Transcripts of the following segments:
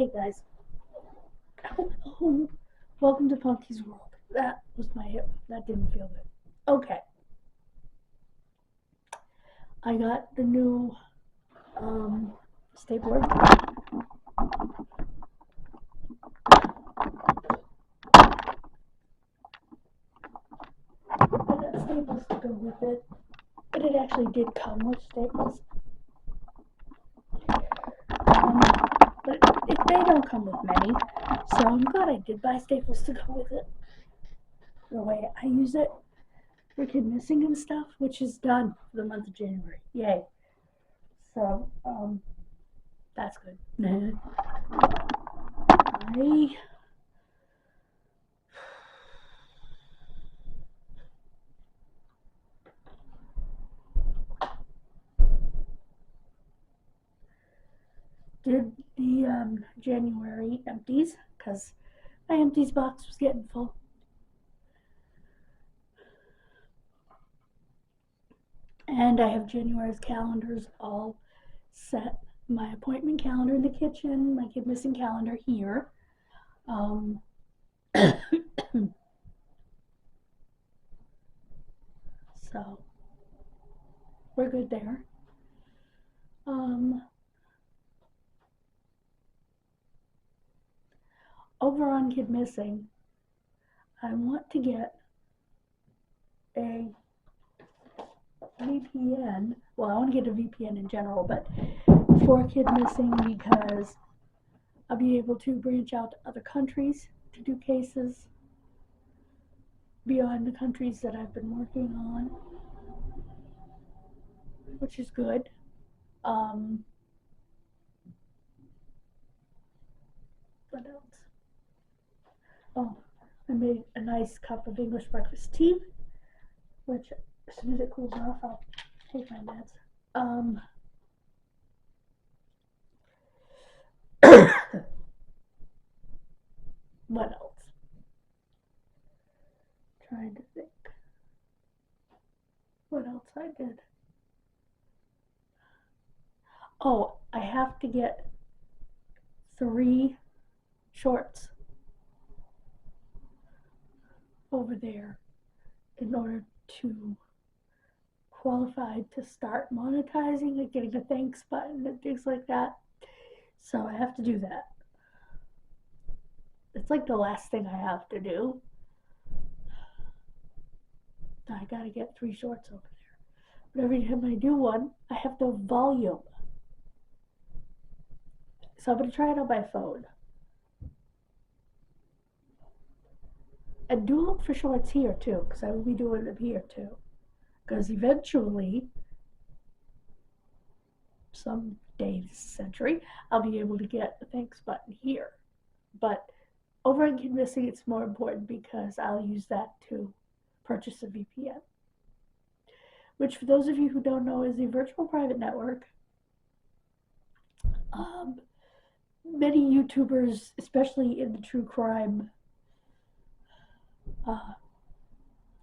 Hey guys. Oh, welcome to Funky's World. That was my hip. That didn't feel good. Okay. I got the new stapler. I got staples to go with it. But it actually did come with staples. But they don't come with many. So I'm glad I did buy staples to go with it. The way I use it for kid missing and stuff, which is done for the month of January. Yay. So, that's good. I did the January empties because my empties box was getting full. And I have January's calendars all set. My appointment calendar in the kitchen, my kid missing calendar here. So we're good there. Over on Kid Missing, I want to get a VPN. Well, I want to get a VPN in general, but for Kid Missing because I'll be able to branch out to other countries to do cases beyond the countries that I've been working on, which is good. What else? Oh, I made a nice cup of English breakfast tea, which as soon as it cools off, I'll take my meds. What else? Trying to think. What else I did? Oh, I have to get 3 shorts over there in order to qualify to start monetizing, like getting a thanks button and things like that. So I have to do that. It's like the last thing I have to do. I gotta get 3 shorts over there. But every time I do one, I have the volume. So I'm gonna try it on my phone. And do look for shorts here too, because I will be doing them here too. Because eventually, someday this century, I'll be able to get the thanks button here. But over on Kid Missing, it's more important because I'll use that to purchase a VPN. Which, for those of you who don't know, is a virtual private network. Many YouTubers, especially in the true crime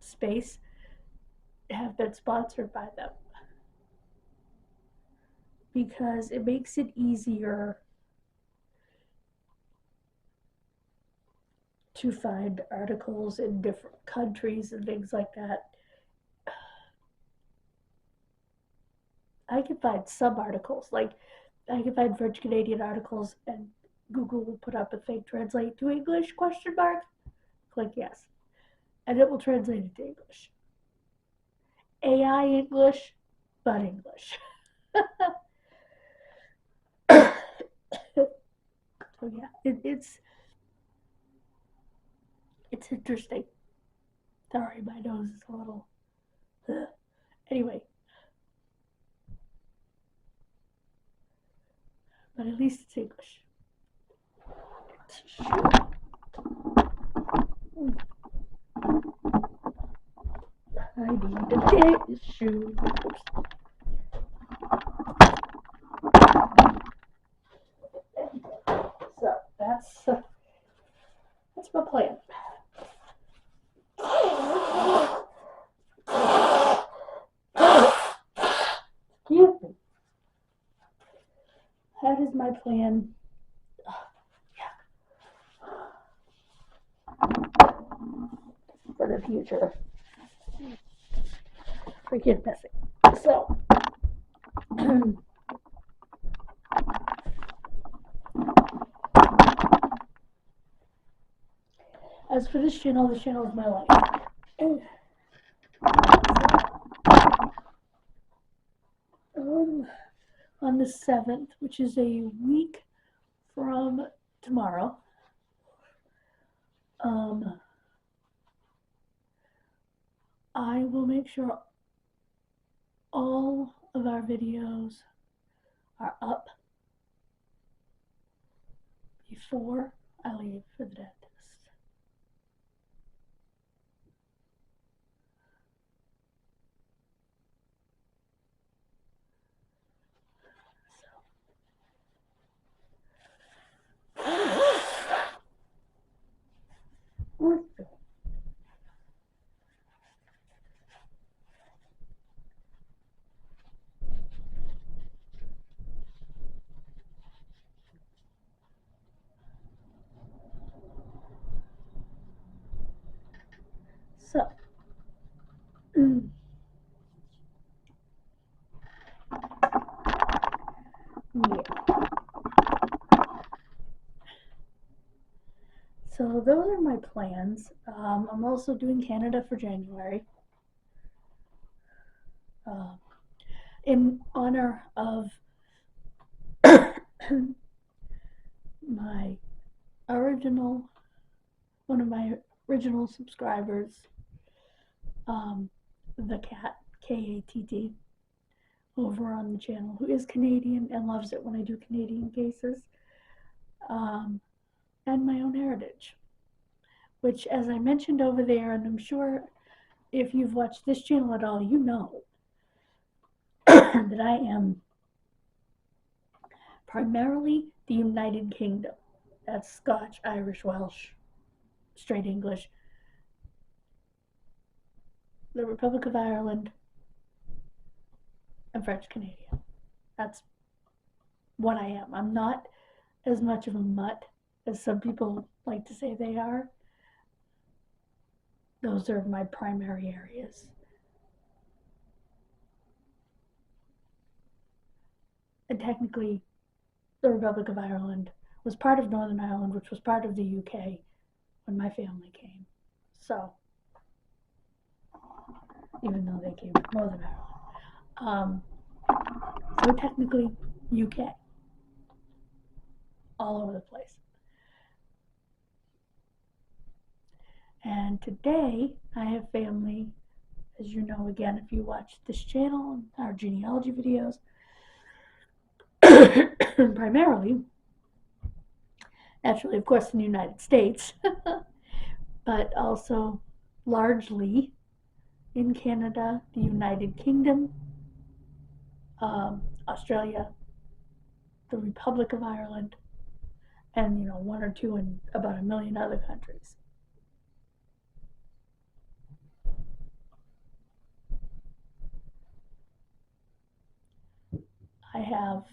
space, have been sponsored by them because it makes it easier to find articles in different countries and things like that. I can find some articles, like I can find French Canadian articles, and Google will put up a thing, translate to English, ? Click yes. And it will translate it to English. AI English, but English. So yeah, it's interesting. Sorry, my nose is a little. Anyway, but at least it's English. I need a tissue. So that's my plan. Excuse me. That is my plan the future for Kid Missing. So, as for this channel is my life. On the 7th, which is a week from tomorrow, I will make sure all of our videos are up before I leave for the dentist. So, yeah. So those are my plans. I'm also doing Canada for January. In honor of one of my original subscribers, the cat, K-A-T-T, over on the channel, who is Canadian and loves it when I do Canadian cases, and my own heritage, which, as I mentioned over there, and I'm sure if you've watched this channel at all, you know that I am primarily the United Kingdom. That's Scotch, Irish, Welsh, straight English, the Republic of Ireland, and French Canadian. That's what I am. I'm not as much of a mutt as some people like to say they are. Those are my primary areas. And technically, the Republic of Ireland was part of Northern Ireland, which was part of the UK when my family came. So, even though they came from Northern Ireland. So technically, UK. All over the place. And today, I have family, as you know, again, if you watch this channel, our genealogy videos, primarily, naturally, of course, in the United States, but also largely in Canada, the United Kingdom, Australia, the Republic of Ireland, and, one or two in about a million other countries. I have,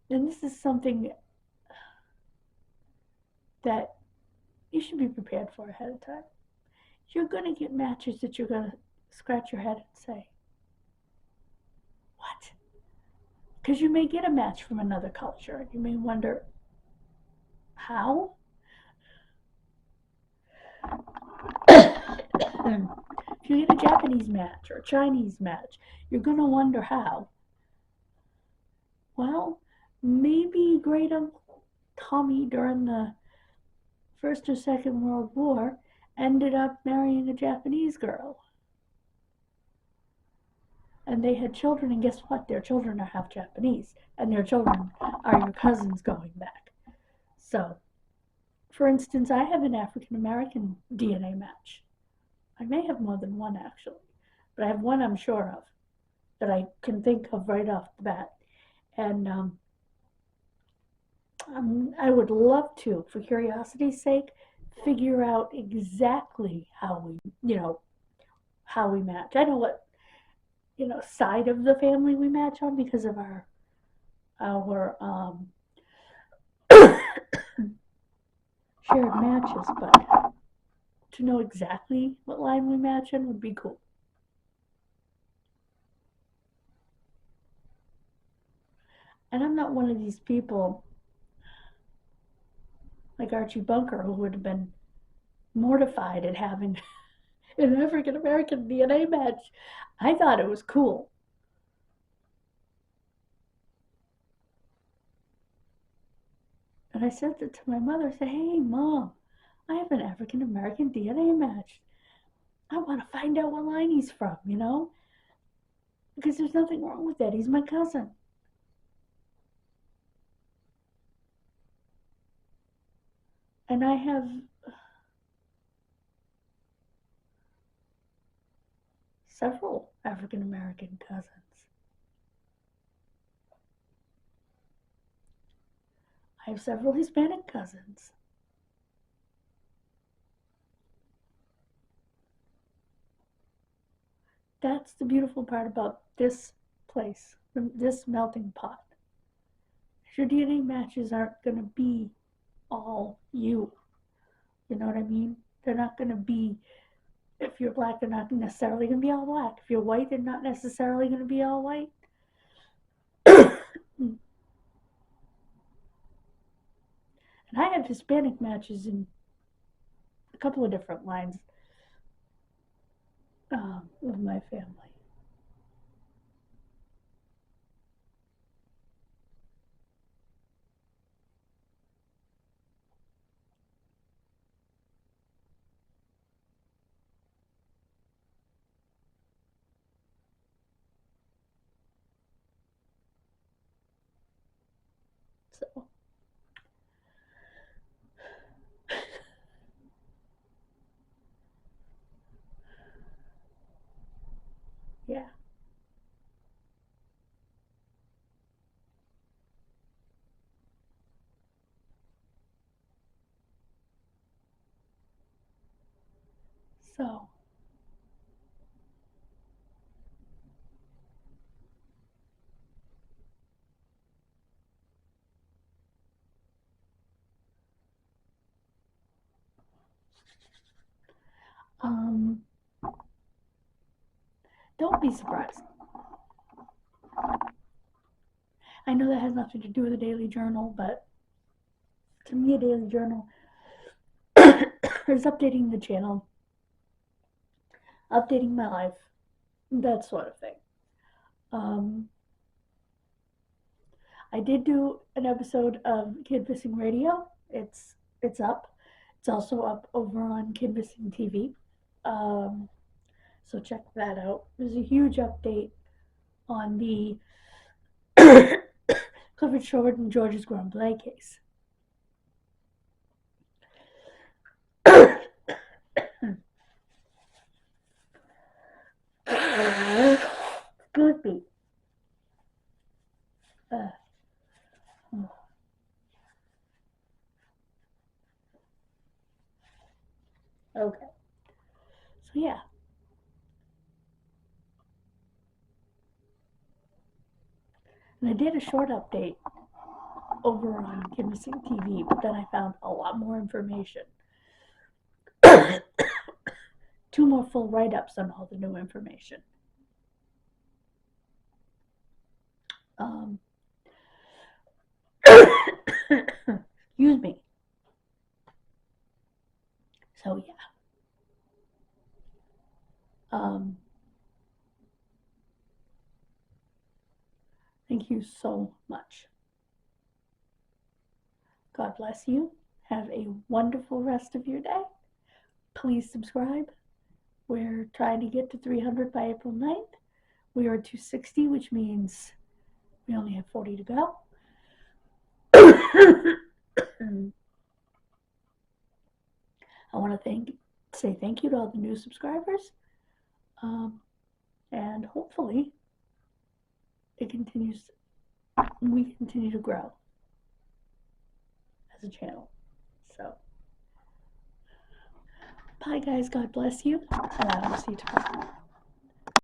and this is something that you should be prepared for ahead of time. You're going to get matches that you're going to scratch your head and say, what? Because you may get a match from another culture, and you may wonder, how? If you get a Japanese match or a Chinese match, you're going to wonder how. Well, maybe great Uncle Tommy during the First or Second World War ended up marrying a Japanese girl. And they had children, and guess what? Their children are half Japanese, and their children are your cousins going back. So, for instance, I have an African American DNA match. I may have more than one, actually, but I have one I'm sure of that I can think of right off the bat. And I would love to, for curiosity's sake, figure out exactly how we match. I know what side of the family we match on because of our shared matches, but to know exactly what line we match in would be cool. And I'm not one of these people like Archie Bunker who would have been mortified at having an African American DNA match. I thought it was cool. And I said that to my mother. I said, hey, Mom, I have an African American DNA match. I want to find out what line he's from, you know? Because there's nothing wrong with that. He's my cousin. And I have several African American cousins. I have several Hispanic cousins. That's the beautiful part about this place, this melting pot. Your DNA matches aren't going to be all you. You know what I mean? They're not going to be, if you're black, they're not necessarily going to be all black. If you're white, they're not necessarily going to be all white. And I have Hispanic matches in a couple of different lines of my family. So, yeah. So, um, don't be surprised. I know that has nothing to do with a daily journal, but to me, a daily journal is updating the channel, updating my life, that sort of thing. I did do an episode of Kid Missing Radio. It's up. It's also up over on Kidmissing TV. So check that out. There's a huge update on the Clifford Short and George's Grand Play case. Excuse me. Okay. So yeah. And I did a short update over on KIDMISSING TV, but then I found a lot more information. 2 more full write-ups on all the new information. Excuse me. So yeah. Thank you so much. God bless you. Have a wonderful rest of your day. Please subscribe. We're trying to get to 300 by April 9th. We are at 260, which means we only have 40 to go. I want to say thank you to all the new subscribers. And hopefully we continue to grow as a channel. So, bye guys, God bless you, and I will see you tomorrow.